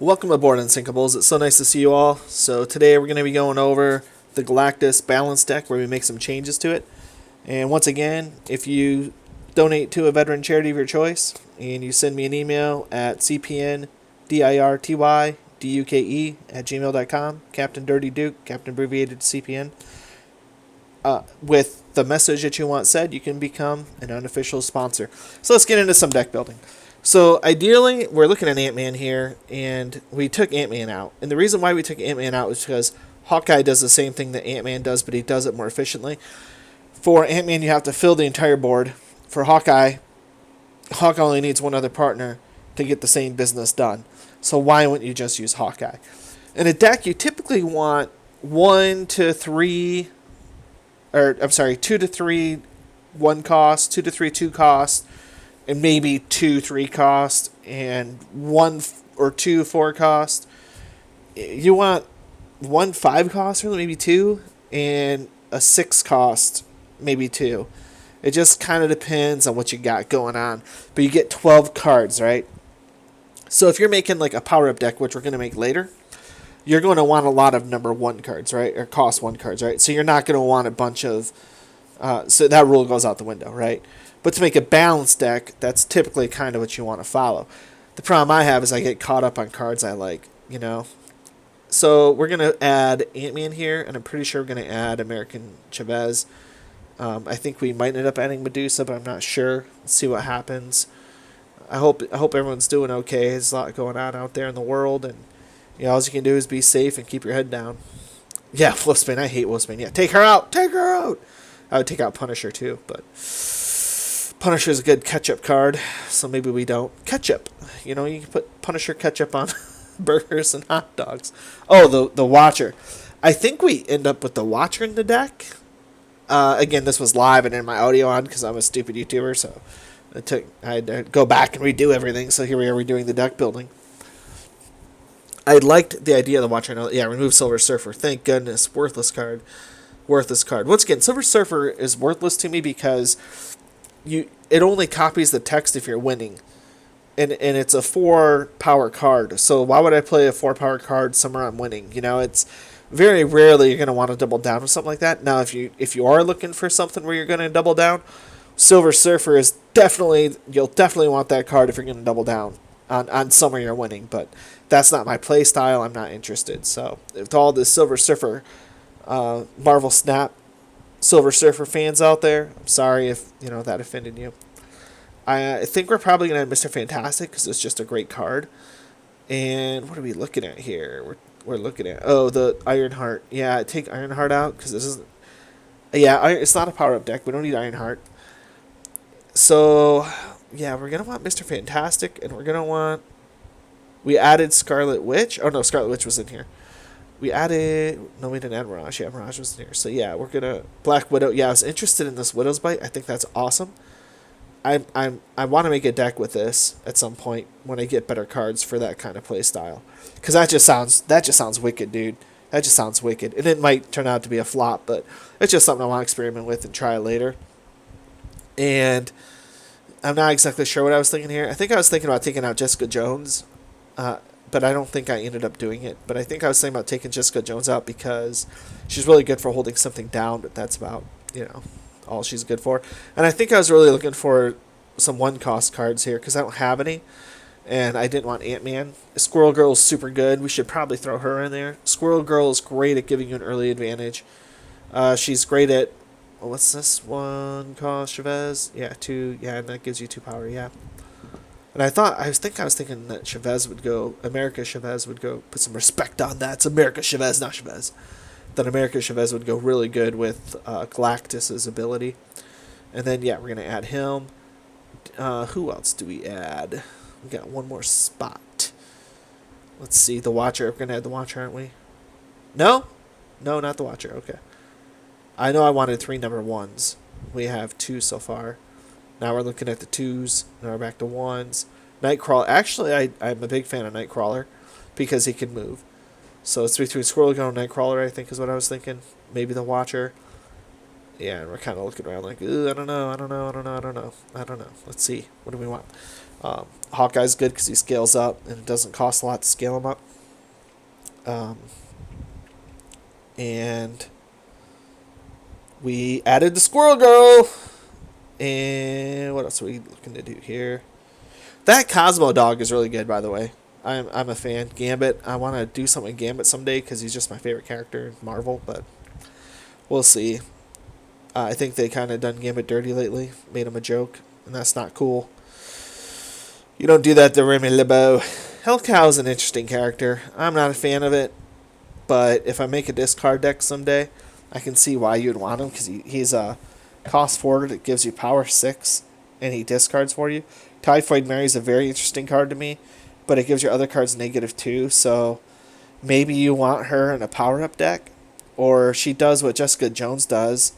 Welcome aboard Unsinkables. It's so nice to see you all. So today we're going to be going over the Galactus balance deck where we make some changes to it. And once again, if you donate to a veteran charity of your choice and you send me an email at cpndirtyduke@gmail.com, Captain Dirty Duke, Captain abbreviated CPN, with the message that you want said, you can become an unofficial sponsor. So let's get into some deck building. So ideally, we're looking at Ant-Man here, and we took Ant-Man out. And the reason why we took Ant-Man out was because Hawkeye does the same thing that Ant-Man does, but he does it more efficiently. For Ant-Man, you have to fill the entire board. For Hawkeye only needs one other partner to get the same business done. So why wouldn't you just use Hawkeye? In a deck, you typically want 2 to 3 1 cost, 2 to 3 2 cost, and maybe 2 3 cost, and 1 or 2 4 cost. You want 1 5 cost, or maybe 2, and a 6 cost, maybe 2. It just kind of depends on what you got going on. But you get 12 cards, right? So if you're making like a power-up deck, which we're going to make later, you're going to want a lot of number 1 cards, right? Or cost 1 cards, right? So you're not going to want a bunch of... so that rule goes out the window, right? But to make a balanced deck, that's typically kind of what you want to follow. The problem I have is I get caught up on cards I like, you know? So we're going to add Ant-Man here, and I'm pretty sure we're going to add American Chavez. I think we might end up adding Medusa, but I'm not sure. Let's see what happens. I hope everyone's doing okay. There's a lot going on out there in the world, and all you can do is be safe and keep your head down. Yeah, Wolfsbane. I hate Wolfsbane. Yeah, take her out. Take her out. I would take out Punisher too, but Punisher is a good ketchup card, so maybe we don't. Ketchup. You can put Punisher ketchup on burgers and hot dogs. Oh, the Watcher. I think we end up with the Watcher in the deck. Again, this was live and in my audio on because I'm a stupid YouTuber, so I had to go back and redo everything, so here we are redoing the deck building. I liked the idea of the Watcher. Yeah, remove Silver Surfer. Thank goodness. Worthless card. Once again, Silver Surfer is worthless to me because it only copies the text if you're winning. And it's a 4 power card. So why would I play a 4 power card somewhere I'm winning? It's very rarely you're going to want to double down with something like that. Now, if you are looking for something where you're going to double down, Silver Surfer is you'll definitely want that card if you're going to double down on somewhere you're winning. But that's not my play style. I'm not interested. So with all this Silver Surfer Marvel Snap Silver Surfer fans out there, I'm sorry if that offended you. I think we're probably gonna have Mr. Fantastic because it's just a great card. And what are we looking at here? We're looking at the Ironheart. Yeah, take Ironheart out because this isn't. Yeah, it's not a power up deck. We don't need Ironheart. So yeah, we're gonna want Mr. Fantastic, and we're gonna want. We added Scarlet Witch. Oh no, Scarlet Witch was in here. We added... No, we didn't add Mirage. Yeah, Mirage was there. So, yeah, we're going to... Black Widow. Yeah, I was interested in this Widow's Bite. I think that's awesome. I want to make a deck with this at some point when I get better cards for that kind of play style. Because that just sounds wicked, dude. That just sounds wicked. And it might turn out to be a flop, but it's just something I want to experiment with and try later. And I'm not exactly sure what I was thinking here. I think I was thinking about taking out Jessica Jones. But I don't think I ended up doing it. But I think I was thinking about taking Jessica Jones out because she's really good for holding something down, but that's about, all she's good for. And I think I was really looking for some 1-cost cards here because I don't have any. And I didn't want Ant-Man. Squirrel Girl is super good. We should probably throw her in there. Squirrel Girl is great at giving you an early advantage. She's great at... what's this? 1-cost Chavez? Yeah, 2. Yeah, and that gives you 2 power, yeah. And I was thinking that America Chavez would go, put some respect on that. It's America Chavez, not Chavez. That America Chavez would go really good with Galactus' ability. And then, yeah, we're going to add him. Who else do we add? We got one more spot. Let's see, the Watcher. We're going to add the Watcher, aren't we? No? No, not the Watcher. Okay. I know I wanted 3 number 1s. We have 2 so far. Now we're looking at the 2s. Now we're back to 1s. Nightcrawler. Actually, I'm a big fan of Nightcrawler because he can move. So it's between Squirrel Girl and Nightcrawler, I think, is what I was thinking. Maybe the Watcher. Yeah, and we're kind of looking around like, I don't know. Let's see. What do we want? Hawkeye's good because he scales up and it doesn't cost a lot to scale him up. And we added the Squirrel Girl. And what else are we looking to do here? That Cosmo dog is really good, by the way. I'm a fan. Gambit. I want to do something with Gambit someday because he's just my favorite character in Marvel, but we'll see. I think they kind of done Gambit dirty lately, made him a joke, and that's not cool. You don't do that to Remy LeBeau. Hellcow is an interesting character. I'm not a fan of it, but if I make a discard deck someday, I can see why you'd want him because he's a cost 4 that gives you power 6, and he discards for you. Typhoid Mary is a very interesting card to me, but it gives your other cards -2, so maybe you want her in a power-up deck, or she does what Jessica Jones does.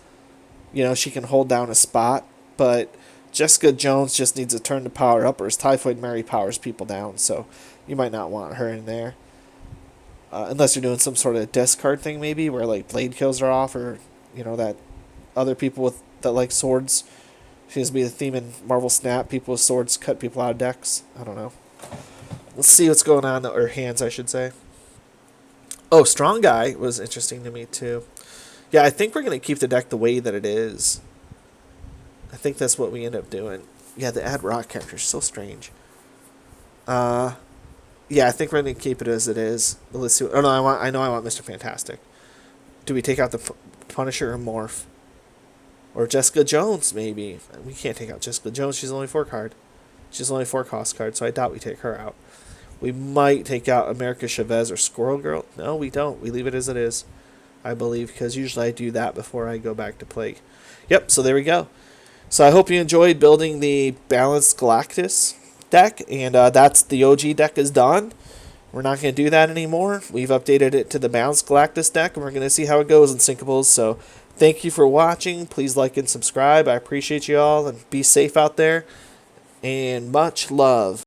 You know, she can hold down a spot, but Jessica Jones just needs a turn to power up, whereas Typhoid Mary powers people down, so you might not want her in there. Unless you're doing some sort of discard thing, maybe, where, like, blade kills are off, or, you know, that other people that like swords seems to be the theme in Marvel Snap. People with swords cut people out of decks. I don't know. Let's see what's going on, or hands, I should say. Oh, Strong Guy was interesting to me, too. Yeah, I think we're going to keep the deck the way that it is. I think that's what we end up doing. Yeah, the add rock character is so strange. Yeah, I think we're going to keep it as it is. Let's see. Oh, no, I know I want Mr. Fantastic. Do we take out the Punisher or Morph? Or Jessica Jones, maybe. We can't take out Jessica Jones. She's only 4 card. She's only 4 cost card, so I doubt we take her out. We might take out America Chavez or Squirrel Girl. No, we don't. We leave it as it is, I believe, because usually I do that before I go back to Plague. Yep, so there we go. So I hope you enjoyed building the Balanced Galactus deck, and that's the OG deck is done. We're not going to do that anymore. We've updated it to the Balanced Galactus deck, and we're going to see how it goes in Syncables. So thank you for watching. Please like and subscribe. I appreciate you all, and be safe out there, and much love.